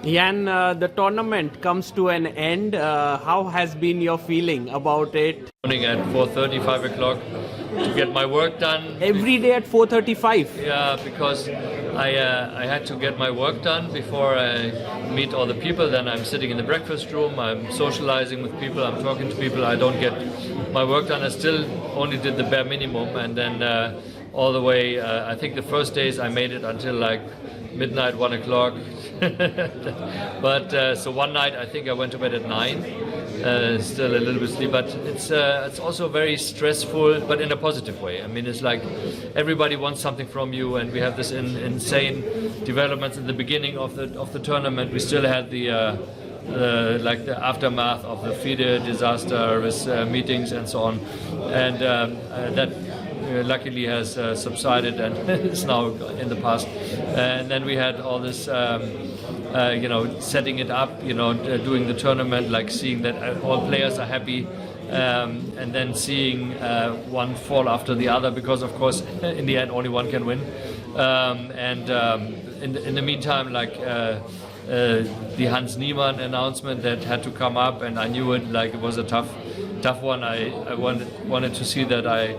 Jan, the tournament comes to an end. How has been your feeling about it? Morning at 4:30, 5 o'clock to get my work done. Every day at 4:35. Yeah, because I had to get my work done before I meet all the people. Then I'm sitting in the breakfast room, I'm socializing with people, I'm talking to people. I don't get my work done. I still only did the bare minimum, and then all the way, I think the first days I made it until like midnight, 1 o'clock. But so one night I think I went to bed at 9. Still a little bit sleep, but it's also very stressful, but in a positive way. I mean, it's like everybody wants something from you, and we have this insane developments in the beginning of the tournament. We still had the like the aftermath of the FIDE disaster with meetings and so on, and that luckily has subsided and is now in the past. And then we had all this. Setting it up, doing the tournament, like seeing that all players are happy, and then seeing one fall after the other, because of course in the end only one can win. In the meantime, like the Hans Niemann announcement that had to come up, and I knew it, like it was a tough one. I wanted to see that I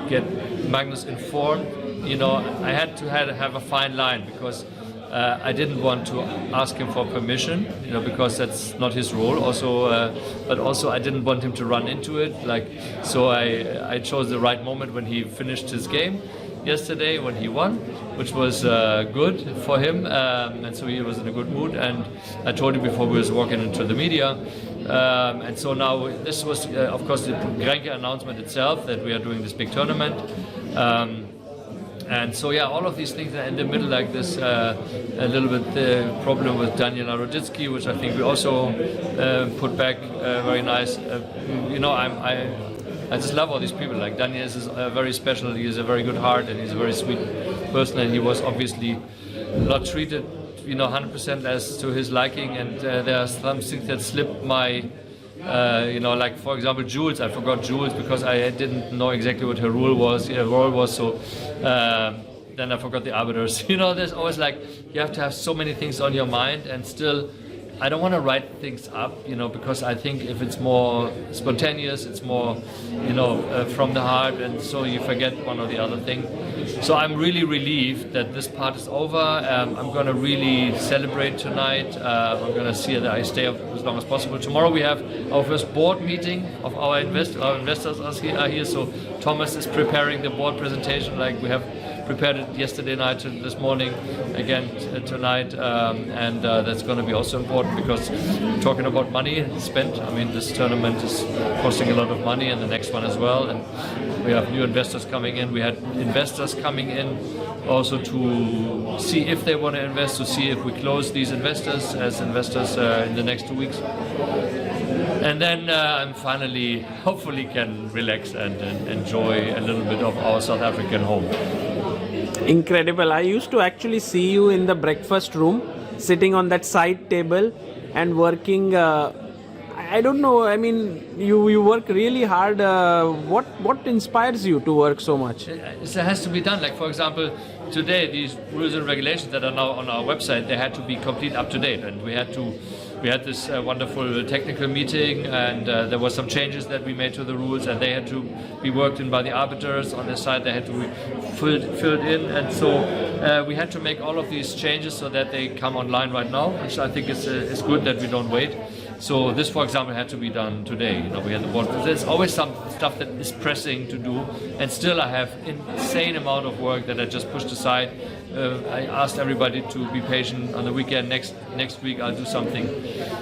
get Magnus informed. I had to have a fine line, because I didn't want to ask him for permission, because that's not his role. Also, but also I didn't want him to run into it. So I chose the right moment when he finished his game yesterday, when he won, which was good for him, and so he was in a good mood. And I told him before we was walking into the media, and so now this was, of course, the Grenke announcement itself that we are doing this big tournament. And so, yeah, all of these things are in the middle, like this a little bit problem with Daniel Naroditsky, which I think we also put back very nice. I just love all these people. Like Daniel is very special. He has a very good heart, and he's a very sweet person. And he was obviously not treated, 100% as to his liking. And there are some things that slipped my. Like for example, Jules. I forgot Jules because I didn't know exactly what her role was. So then I forgot the arbiters. There's always like you have to have so many things on your mind, and still, I don't want to write things up. Because I think if it's more spontaneous, it's more, from the heart, and so you forget one or the other thing. So I'm really relieved that this part is over. I'm going to really celebrate tonight. I'm going to see that I stay up as long as possible. Tomorrow we have our first board meeting of our investors are here. So Thomas is preparing the board presentation. Like we have prepared it yesterday night to this morning, again tonight, and that's going to be also important, because talking about money spent, I mean, this tournament is costing a lot of money, and the next one as well, and we have new investors coming in. We had investors coming in also to see if they want to invest, to see if we close these investors as investors in the next 2 weeks. And then I'm finally, hopefully, can relax and enjoy a little bit of our South African home. Incredible. I used to actually see you in the breakfast room, sitting on that side table and working. I don't know. I mean, you work really hard. What inspires you to work so much? It has to be done. Like for example, today these rules and regulations that are now on our website, they had to be complete up to date, and we had this wonderful technical meeting, and there were some changes that we made to the rules, and they had to be worked in by the arbiters on their side. They had to be filled in, and so we had to make all of these changes so that they come online right now, which I think is good that we don't wait. So this, for example, had to be done today. We had the board. There's always some stuff that is pressing to do, and still I have insane amount of work that I just pushed aside. I asked everybody to be patient. On the weekend, next week, I'll do something.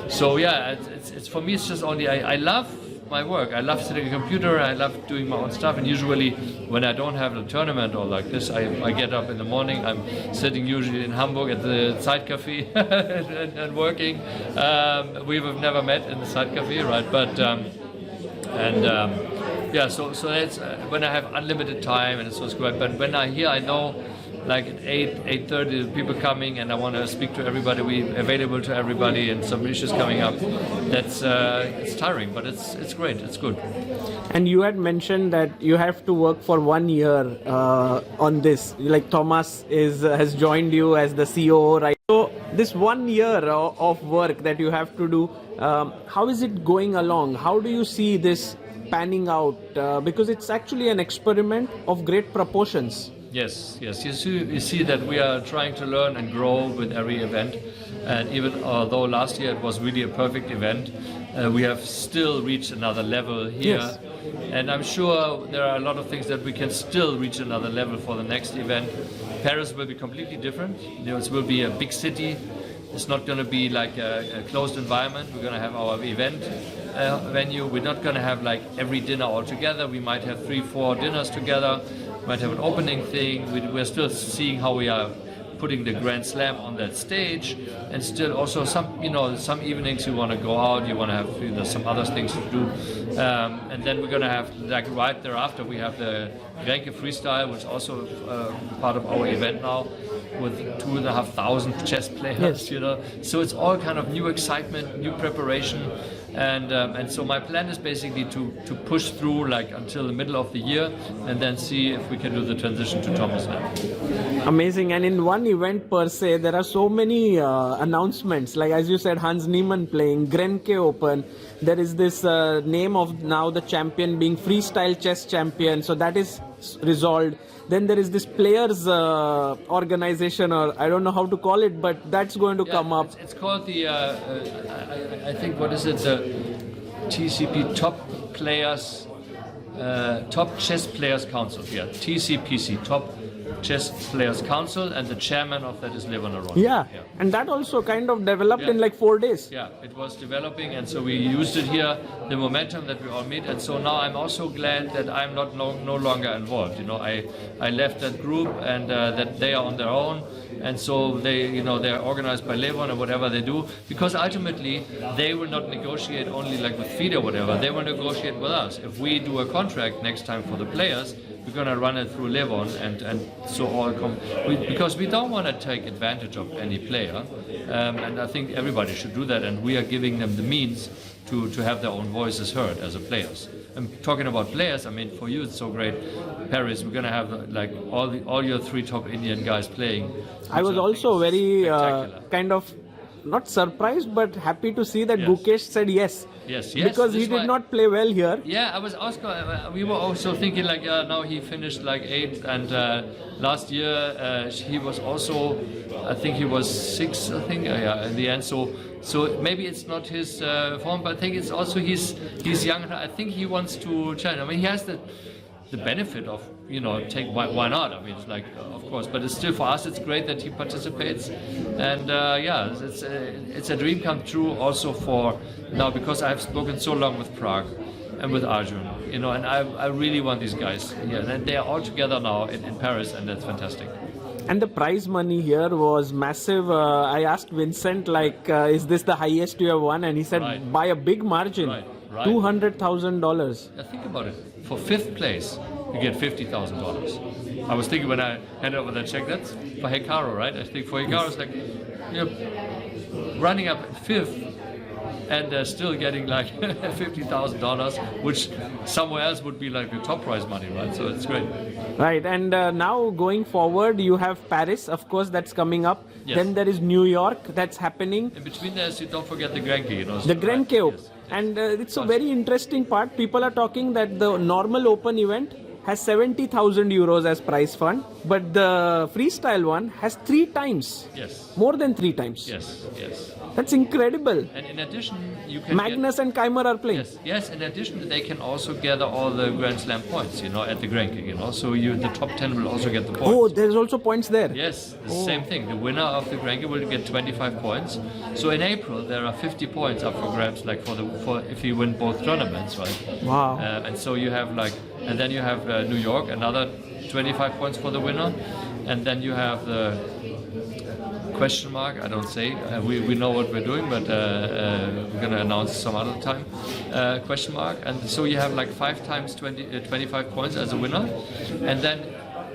So yeah, it's for me. It's just only I love my work. I love sitting at a computer. I love doing my own stuff. And usually, when I don't have a tournament or like this, I get up in the morning. I'm sitting usually in Hamburg at the Side Cafe and working. We've never met in the Side Cafe, right? But yeah. So that's when I have unlimited time, and it's so great. But when I know like at 8:30, people coming, and I want to speak to everybody, we available to everybody, and some issues coming up. That's it's tiring, but it's great. It's good. And you had mentioned that you have to work for 1 year on this. Like Thomas has joined you as the COO, right? So this 1 year of work that you have to do, how is it going along? How do you see this panning out? Because it's actually an experiment of great proportions. Yes. You see that we are trying to learn and grow with every event. And even although last year it was really a perfect event, we have still reached another level here. Yes. And I'm sure there are a lot of things that we can still reach another level for the next event. Paris will be completely different. It will be a big city. It's not going to be like a closed environment. We're going to have our event venue. We're not going to have like every dinner all together. We might have 3-4 dinners together. We might have an opening thing. We're still seeing how we are putting the Grand Slam on that stage, and still also some evenings you want to go out, you want to have some other things to do, and then we're going to have like right thereafter we have the Grenke Freestyle, which is also part of our event now, with 2,500 chess players. Yes. So it's all kind of new excitement, new preparation, and so my plan is basically to push through like until the middle of the year, and then see if we can do the transition to Thomas now. Amazing. And in one event per se, there are so many announcements. Like as you said, Hans Niemann playing, Grenke Open. There is this name of now the champion being Freestyle Chess champion. So that is resolved. Then there is this players organization, or I don't know how to call it, but that's going to come up. It's called the, I think, what is it? The TCP Top Players, Top Chess Players Council. Yeah, TCPC, Top Chess Players Council, and the chairman of that is Levon Aron. Yeah, and that also kind of developed in like 4 days. Yeah, it was developing, and so we used it here, the momentum that we all meet, and so now I'm also glad that I'm no longer involved. I left that group, and that they are on their own, and so they're organized by Levon or whatever they do, because ultimately they will not negotiate only like with FIDE or whatever, they will negotiate with us. If we do a contract next time for the players, we're going to run it through Levon, and so all because we don't want to take advantage of any player, and I think everybody should do that, and we are giving them the means to have their own voices heard as a players. I'm talking about players. I mean, for you it's so great. Paris, we're going to have like all your 3 top Indian guys playing. I was also very kind of not surprised, but happy to see that Gukesh said yes. Yes. Because he did not play well here. Yeah, I was also. We were also thinking like, now he finished like 8th, and last year he was also, I think he was 6th. I think in the end. So maybe it's not his form, but I think it's also he's young. I think he wants to challenge. I mean, he has the benefit of why not? I mean, it's like of course, but it's still for us. It's great that he participates, and it's a dream come true also for now, because I've spoken so long with Prague and with Arjun, and I really want these guys here, and they are all together now in Paris, and that's fantastic. And the prize money here was massive. I asked Vincent, like, is this the highest you have won? And he said, by a big margin, Right. $200,000. Think about it. For 5th place, you get $50,000. I was thinking when I handed over the check, that's for Hikaru, right? I think for Hikaru, it's like, running up 5th and still getting like $50,000, which somewhere else would be like the top prize money, right? So it's great. Right, and now going forward, you have Paris, of course, that's coming up. Yes. Then there is New York, that's happening. In between there, you don't forget the Grenke, The Grenke Open. Yes. And it's a very interesting part. People are talking that the normal open event has 70,000 euros as prize fund, but the freestyle one has 3 times. Yes. More than 3 times. Yes. That's incredible. And in addition, you can Magnus and Keimer are playing. Yes. In addition, they can also gather all the Grand Slam points, at the Grenke, So the top 10 will also get the points. Oh, there's also points there. Yes, the same thing. The winner of the Grenke will get 25 points. So in April there are 50 points up for grabs, like for if you win both tournaments, right? Wow. And so you have and then you have New York, another 25 points for the winner, and then you have the question mark. I don't say. We know what we're doing, but we're going to announce some other time. Question mark, and so you have like 5 times 25 points as a winner, and then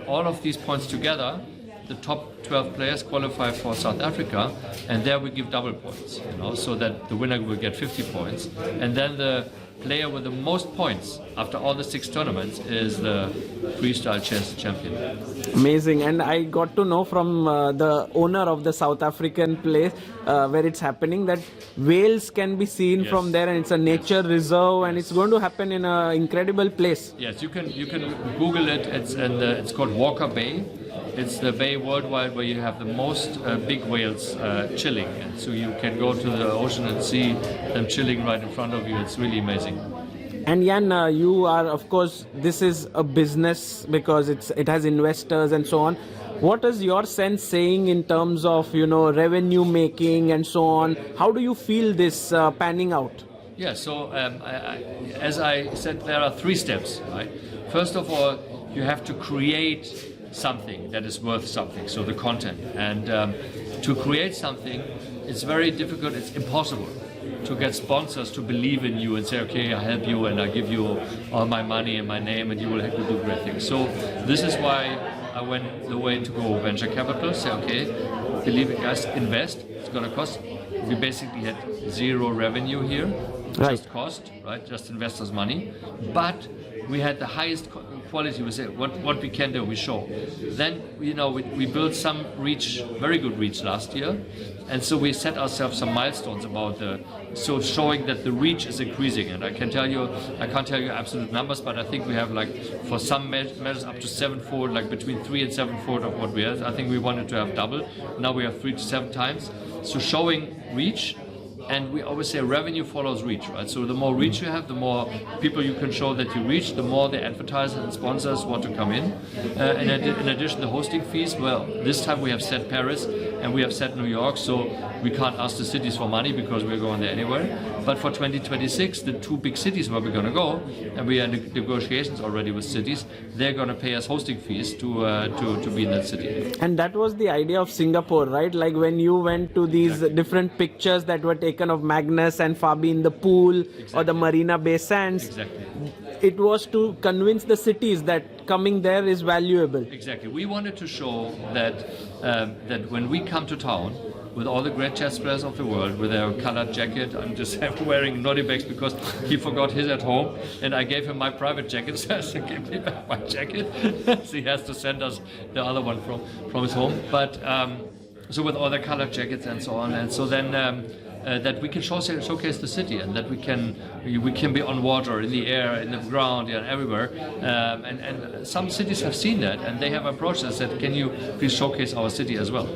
all of these points together the top 12 players qualify for South Africa, and there we give double points, so that the winner will get 50 points, and then the player with the most points after all the 6 tournaments is the Freestyle Chess champion. Amazing. And I got to know from the owner of the South African place where it's happening that whales can be seen from there, and it's a nature reserve, and it's going to happen in an incredible place. Yes, you can Google it. It's called Walker Bay. It's the bay worldwide where you have the most big whales chilling, and so you can go to the ocean and see them chilling right in front of you. It's really amazing. And Jan, you are, of course, this is a business because it has investors and so on. What is your sense saying in terms of revenue making and so on? How do you feel this panning out? Yeah, so as I said, there are 3 steps, right? First of all, you have to create something that is worth something, so the content. And to create something, it's very difficult, it's impossible to get sponsors to believe in you and say, okay, I'll help you and I'll give you all my money and my name and you will do great things. So this is why I went the way to go venture capital, say, okay, believe it, guys, invest, it's going to cost. We basically had 0 revenue here, just cost, right, just investors' money, but we had the highest quality. We say what we can do, we show. Then we built some reach, very good reach last year, and so we set ourselves some milestones about showing that the reach is increasing. And I can't tell you absolute numbers, but I think we have for some measures up to 7-fold, between 3 and 7-fold of what we had. I think we wanted to have double. Now we have 3 to 7 times. So showing reach. And we always say revenue follows reach, right? So the more reach you have, the more people you can show that you reach, the more the advertisers and sponsors want to come in. In addition, the hosting fees, well, this time we have set Paris and we have set New York, so we can't ask the cities for money because we're going there anyway. But for 2026, the 2 big cities where we're going to go, and we are in negotiations already with cities, they're going to pay us hosting fees to be in that city. And that was the idea of Singapore, right? Like when you went to these different pictures that were taken of Magnus and Fabi in the pool or the Marina Bay Sands. Exactly. It was to convince the cities that coming there is valuable. Exactly. We wanted to show that that when we come to town with all the great chess players of the world with their colored jacket, I'm just wearing Nodibex because he forgot his at home, and I gave him my private jacket, so I said, give me back my jacket. So he has to send us the other one from his home. But so with all the colored jackets and so on, and so then that we can showcase the city, and that we can be on water, in the air, in the ground, everywhere. And some cities have seen that, and they have approached us and said, can you please showcase our city as well?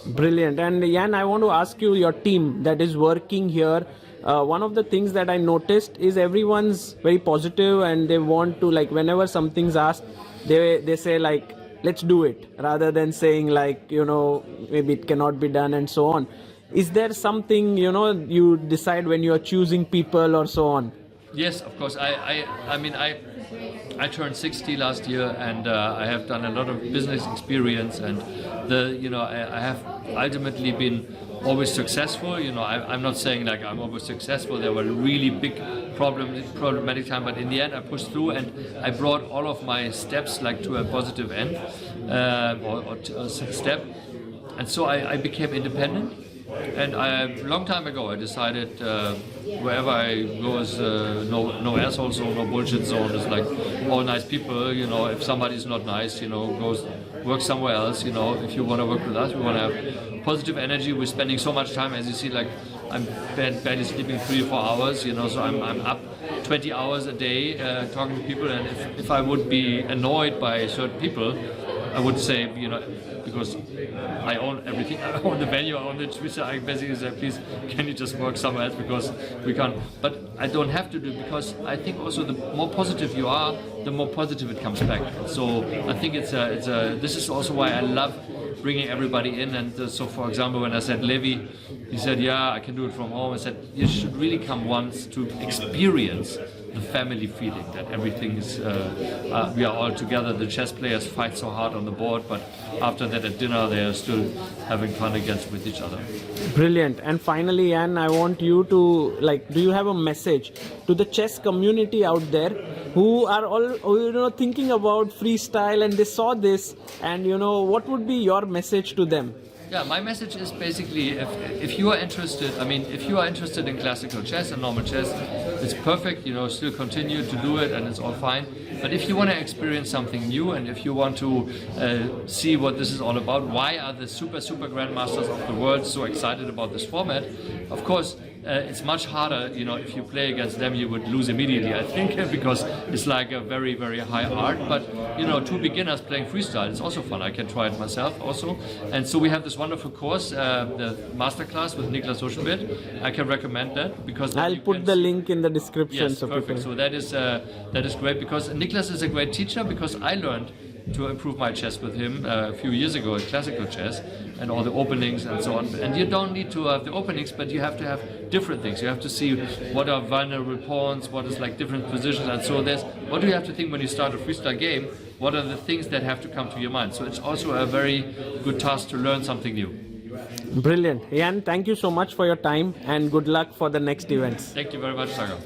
Brilliant. And Jan, I want to ask you, your team that is working here, one of the things that I noticed is everyone's very positive, and they want to, whenever something's asked, they say let's do it, rather than saying maybe it cannot be done and so on. Is there something you decide when you're choosing people or so on? Yes, of course. I turned 60 last year, and I have done a lot of business experience, and I have ultimately been always successful. I'm not saying I'm always successful. There were really big problematic time, but in the end I pushed through, and I brought all of my steps to a positive end or step, and so I became independent. And a long time ago I decided wherever I go is no asshole zone, no bullshit zone. It's all nice people. If somebody's not nice, goes work somewhere else. If you want to work with us, we want to have positive energy. We're spending so much time, as you see, I'm barely sleeping 3 or 4 hours. So I'm up 20 hours a day talking to people. And if I would be annoyed by certain people, I would say, because I own everything, I own the venue, I own the Twitter, I basically say, please, can you just work somewhere else, because we can't. But I don't have to do it, because I think also the more positive you are, the more positive it comes back. So I think this is also why I love bringing everybody in. And so, for example, when I said Levi, he said, yeah, I can do it from home. I said, you should really come once to experience the family feeling that everything is, we are all together. The chess players fight so hard on the board, but after that at dinner they are still having fun against with each other. Brilliant. And finally, Jan, I want you to, do you have a message to the chess community out there who are all thinking about freestyle, and they saw this, and what would be your message to them? Yeah, my message is basically if you are interested, if you are interested in classical chess and normal chess, it's perfect, still continue to do it and it's all fine. But if you want to experience something new, and if you want to see what this is all about, why are the super grandmasters of the world so excited about this format? Of course, it's much harder, if you play against them, you would lose immediately, I think, because it's like a very, very high art. But, two beginners playing freestyle, it's also fun. I can try it myself also. And so we have this wonderful course, the masterclass with Niklas Oschenbit. I can recommend that because I'll put the link in the description. Yes, perfect. So that is great, because Niklas is a great teacher, because I learned to improve my chess with him a few years ago in classical chess, and all the openings and so on. And you don't need to have the openings, but you have to have different things. You have to see what are vulnerable pawns, what is like different positions, and so what do you have to think when you start a freestyle game? What are the things that have to come to your mind? So it's also a very good task to learn something new. Brilliant. Jan, thank you so much for your time, and good luck for the next events. Thank you very much, Sagar.